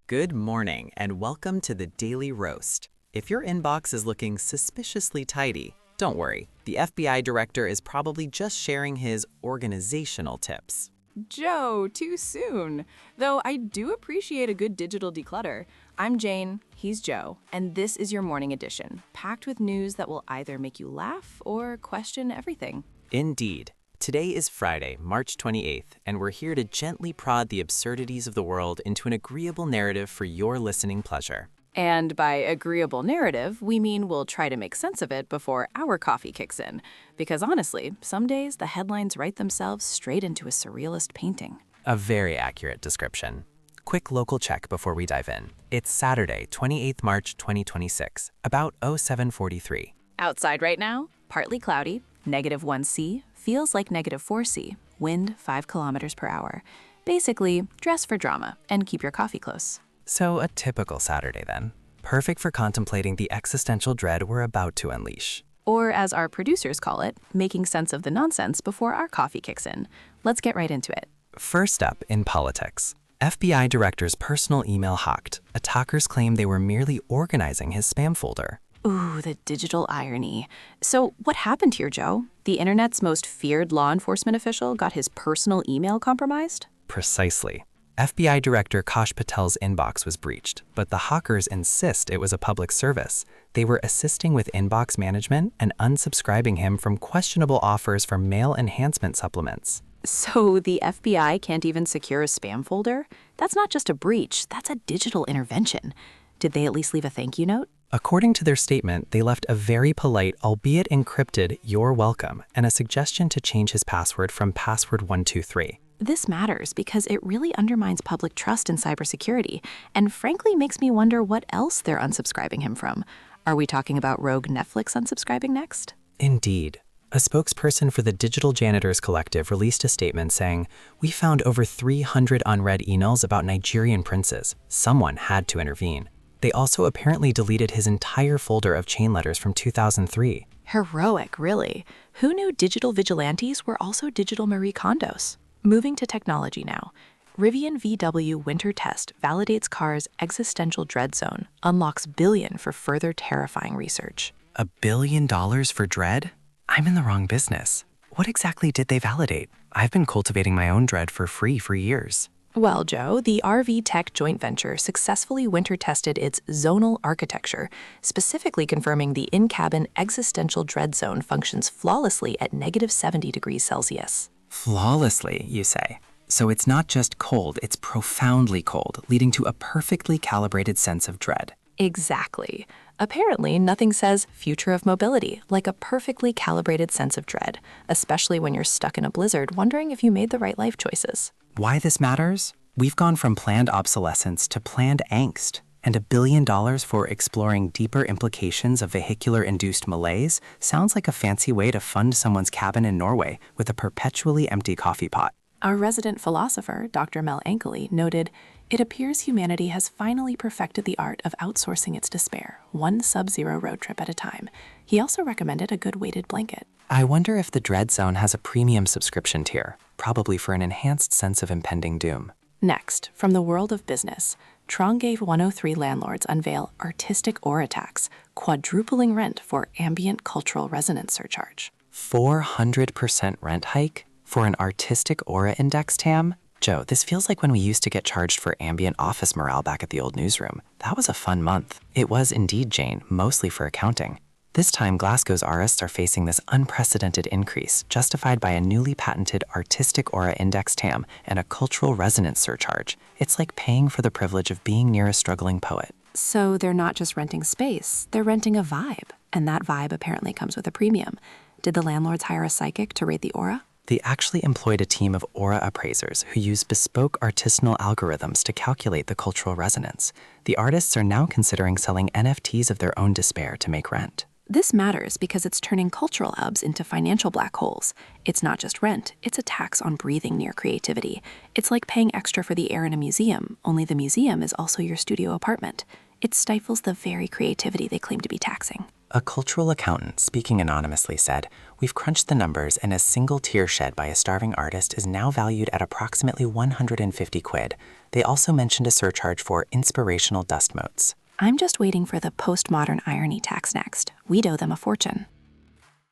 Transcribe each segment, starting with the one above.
Good morning and welcome to the Daily Roast. If your inbox is looking suspiciously tidy, don't worry. The FBI director is probably just sharing his organizational tips. Joe, too soon. Though I do appreciate a good digital declutter. I'm Jane, he's Joe, and this is your morning edition, packed with news that will either make you laugh or question everything. Indeed. Today is Friday, March 28th, and we're here to gently prod the absurdities of the world into an agreeable narrative for your listening pleasure. And by agreeable narrative, we mean we'll try to make sense of it before our coffee kicks in. Because honestly, some days the headlines write themselves straight into a surrealist painting. A very accurate description. Quick local check before we dive in. It's Saturday, 28th March 2026, about 07:43. Outside right now, partly cloudy, -1°C, feels like -4°C, wind 5 kilometers per hour. Basically, dress for drama and keep your coffee close. So a typical Saturday then. Perfect for contemplating the existential dread we're about to unleash. Or as our producers call it, making sense of the nonsense before our coffee kicks in. Let's get right into it. First up in politics. FBI director's personal email hacked. Attackers claim they were merely organizing his spam folder. Ooh, the digital irony. So what happened here, Joe? The internet's most feared law enforcement official got his personal email compromised? Precisely. FBI Director Kash Patel's inbox was breached, but the hackers insist it was a public service. They were assisting with inbox management and unsubscribing him from questionable offers for mail enhancement supplements. So the FBI can't even secure a spam folder? That's not just a breach, that's a digital intervention. Did they at least leave a thank you note? According to their statement, they left a very polite, albeit encrypted, "You're welcome," and a suggestion to change his password from password123. This matters because it really undermines public trust in cybersecurity, and frankly makes me wonder what else they're unsubscribing him from. Are we talking about rogue Netflix unsubscribing next? Indeed. A spokesperson for the Digital Janitors Collective released a statement saying, "We found over 300 unread emails about Nigerian princes. Someone had to intervene." They also apparently deleted his entire folder of chain letters from 2003. Heroic, really. Who knew digital vigilantes were also digital Marie Kondos? Moving to technology now. Rivian-VW winter test validates car's existential dread zone, unlocks billion for further terrifying research. $1 billion for dread? I'm in the wrong business. What exactly did they validate? I've been cultivating my own dread for free for years. Well, Joe, the RV Tech joint venture successfully winter-tested its zonal architecture, specifically confirming the in-cabin existential dread zone functions flawlessly at -70°C. Flawlessly, you say? So it's not just cold, it's profoundly cold, leading to a perfectly calibrated sense of dread. Exactly. Apparently, nothing says future of mobility like a perfectly calibrated sense of dread, especially when you're stuck in a blizzard wondering if you made the right life choices. Why this matters? We've gone from planned obsolescence to planned angst, and $1 billion for exploring deeper implications of vehicular-induced malaise sounds like a fancy way to fund someone's cabin in Norway with a perpetually empty coffee pot. Our resident philosopher, Dr. Mel Ankley, noted, "It appears humanity has finally perfected the art of outsourcing its despair, one sub-zero road trip at a time." He also recommended a good weighted blanket. I wonder if the Dread Zone has a premium subscription tier, probably for an enhanced sense of impending doom. Next, from the world of business, Trongate 103 landlords unveil artistic aura tax, quadrupling rent for ambient cultural resonance surcharge. 400% rent hike for an artistic aura index, Tam? Joe, this feels like when we used to get charged for ambient office morale back at the old newsroom. That was a fun month. It was indeed, Jane, mostly for accounting. This time, Glasgow's artists are facing this unprecedented increase, justified by a newly patented artistic aura index TAM and a cultural resonance surcharge. It's like paying for the privilege of being near a struggling poet. So they're not just renting space, they're renting a vibe. And that vibe apparently comes with a premium. Did the landlords hire a psychic to rate the aura? They actually employed a team of aura appraisers who use bespoke artisanal algorithms to calculate the cultural resonance. The artists are now considering selling NFTs of their own despair to make rent. This matters because it's turning cultural hubs into financial black holes. It's not just rent, it's a tax on breathing near creativity. It's like paying extra for the air in a museum, only the museum is also your studio apartment. It stifles the very creativity they claim to be taxing. A cultural accountant, speaking anonymously, said, "We've crunched the numbers and a single tear shed by a starving artist is now valued at approximately 150 quid. They also mentioned a surcharge for inspirational dust motes. I'm just waiting for the postmodern irony tax next. We'd owe them a fortune.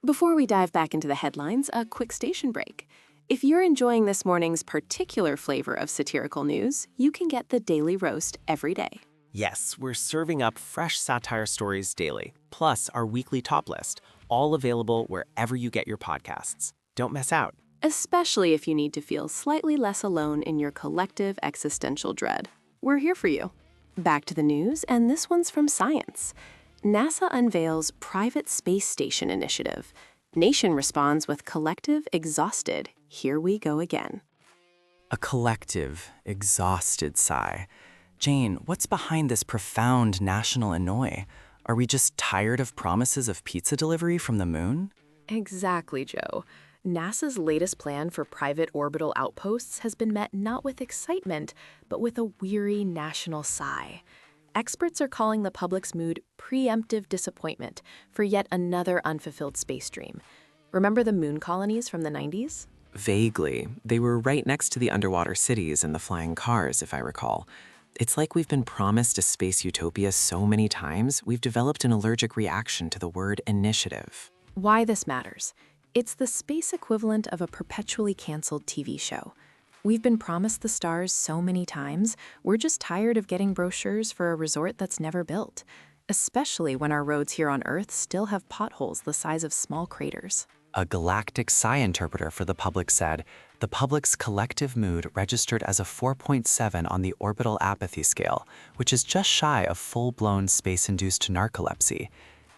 Before we dive back into the headlines, a quick station break. If you're enjoying this morning's particular flavor of satirical news, you can get the Daily Roast every day. Yes, we're serving up fresh satire stories daily, plus our weekly top list, all available wherever you get your podcasts. Don't miss out. Especially if you need to feel slightly less alone in your collective existential dread. We're here for you. Back to the news, and this one's from Science. NASA unveils private space station initiative. Nation responds with collective exhausted. Here we go again. A collective, exhausted sigh. Jane, what's behind this profound national annoy? Are we just tired of promises of pizza delivery from the moon? Exactly, Joe. NASA's latest plan for private orbital outposts has been met not with excitement, but with a weary national sigh. Experts are calling the public's mood preemptive disappointment for yet another unfulfilled space dream. Remember the moon colonies from the 90s? Vaguely. They were right next to the underwater cities and the flying cars, if I recall. It's like we've been promised a space utopia so many times, we've developed an allergic reaction to the word initiative. Why this matters. It's the space equivalent of a perpetually canceled TV show. We've been promised the stars so many times, we're just tired of getting brochures for a resort that's never built, especially when our roads here on Earth still have potholes the size of small craters. A galactic psi interpreter for the public said, the public's collective mood registered as a 4.7 on the orbital apathy scale, which is just shy of full-blown space-induced narcolepsy.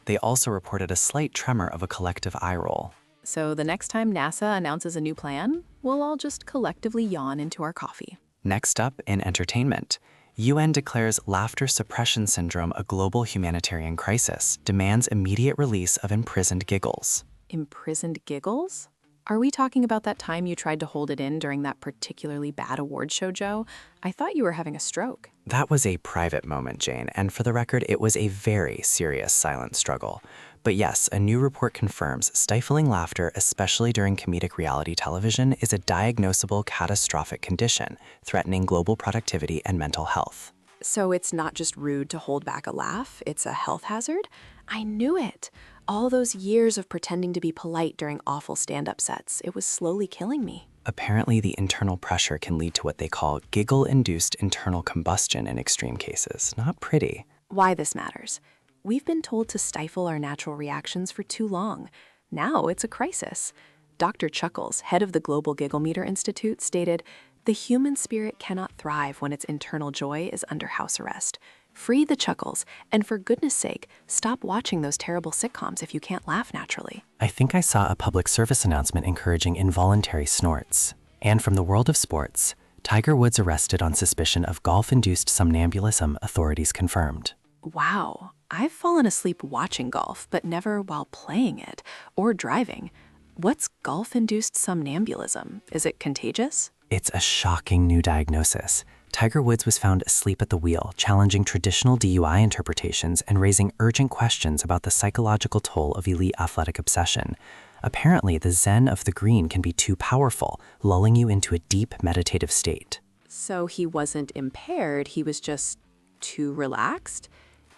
They also reported a slight tremor of a collective eye roll. So the next time NASA announces a new plan, we'll all just collectively yawn into our coffee. Next up, in entertainment, UN declares laughter suppression syndrome a global humanitarian crisis, demands immediate release of imprisoned Giggles. Imprisoned Giggles? Are we talking about that time you tried to hold it in during that particularly bad award show, Joe? I thought you were having a stroke. That was a private moment, Jane, and for the record, it was a very serious silent struggle. But yes, a new report confirms stifling laughter, especially during comedic reality television, is a diagnosable catastrophic condition, threatening global productivity and mental health. So it's not just rude to hold back a laugh, it's a health hazard? I knew it. All those years of pretending to be polite during awful stand-up sets, it was slowly killing me. Apparently, the internal pressure can lead to what they call giggle-induced internal combustion in extreme cases. Not pretty. Why this matters. We've been told to stifle our natural reactions for too long. Now it's a crisis. Dr. Chuckles, head of the Global Giggle Meter Institute, stated, "The human spirit cannot thrive when its internal joy is under house arrest. Free the chuckles, and for goodness sake, stop watching those terrible sitcoms if you can't laugh naturally." I think I saw a public service announcement encouraging involuntary snorts. And from the world of sports, Tiger Woods arrested on suspicion of golf-induced somnambulism, authorities confirmed. Wow, I've fallen asleep watching golf, but never while playing it or driving. What's golf-induced somnambulism? Is it contagious? It's a shocking new diagnosis. Tiger Woods was found asleep at the wheel, challenging traditional DUI interpretations and raising urgent questions about the psychological toll of elite athletic obsession. Apparently, the zen of the green can be too powerful, lulling you into a deep meditative state. So he wasn't impaired, he was just too relaxed?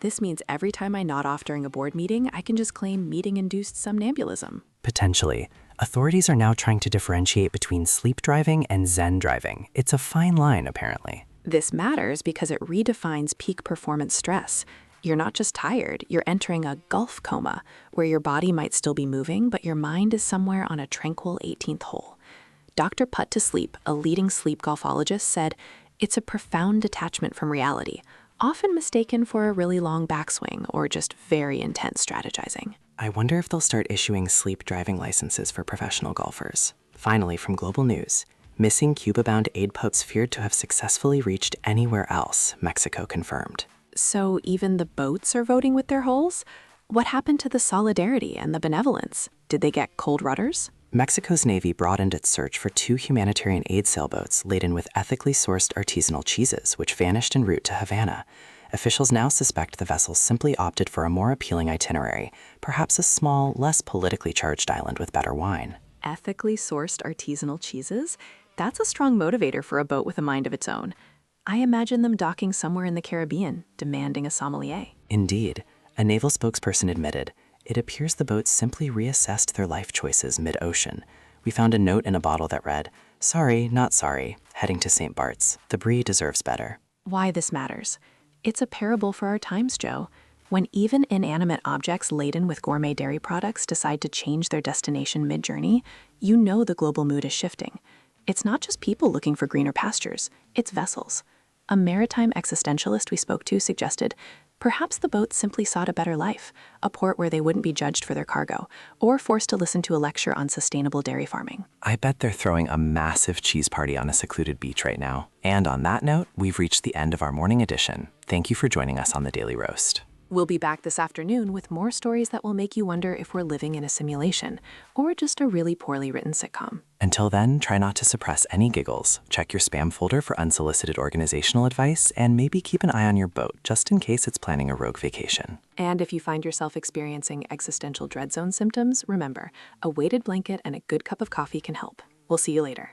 This means every time I nod off during a board meeting, I can just claim meeting-induced somnambulism. Potentially. Authorities are now trying to differentiate between sleep driving and zen driving. It's a fine line, apparently. This matters because it redefines peak performance stress. You're not just tired, you're entering a golf coma, where your body might still be moving, but your mind is somewhere on a tranquil 18th hole. Dr. Put to Sleep, a leading sleep golfologist, said, "It's a profound detachment from reality, often mistaken for a really long backswing or just very intense strategizing." I wonder if they'll start issuing sleep driving licenses for professional golfers. Finally, from Global News, missing Cuba-Bound aid boats feared to have successfully reached anywhere else, Mexico confirmed. So even the boats are voting with their holes? What happened to the solidarity and the benevolence? Did they get cold rudders? Mexico's Navy broadened its search for 2 humanitarian aid sailboats laden with ethically sourced artisanal cheeses, which vanished en route to Havana. Officials now suspect the vessels simply opted for a more appealing itinerary, perhaps a small, less politically charged island with better wine. Ethically sourced artisanal cheeses? That's a strong motivator for a boat with a mind of its own. I imagine them docking somewhere in the Caribbean, demanding a sommelier. Indeed, a naval spokesperson admitted, it appears the boat simply reassessed their life choices mid-ocean. We found a note in a bottle that read, "Sorry, not sorry, heading to St. Bart's. The Brie deserves better." Why this matters. It's a parable for our times, Joe. When even inanimate objects laden with gourmet dairy products decide to change their destination mid-journey, you know the global mood is shifting. It's not just people looking for greener pastures, it's vessels. A maritime existentialist we spoke to suggested, perhaps the boats simply sought a better life, a port where they wouldn't be judged for their cargo, or forced to listen to a lecture on sustainable dairy farming. I bet they're throwing a massive cheese party on a secluded beach right now. And on that note, we've reached the end of our morning edition. Thank you for joining us on the Daily Roast. We'll be back this afternoon with more stories that will make you wonder if we're living in a simulation, or just a really poorly written sitcom. Until then, try not to suppress any giggles. Check your spam folder for unsolicited organizational advice, and maybe keep an eye on your boat, just in case it's planning a rogue vacation. And if you find yourself experiencing existential dread zone symptoms, remember, a weighted blanket and a good cup of coffee can help. We'll see you later.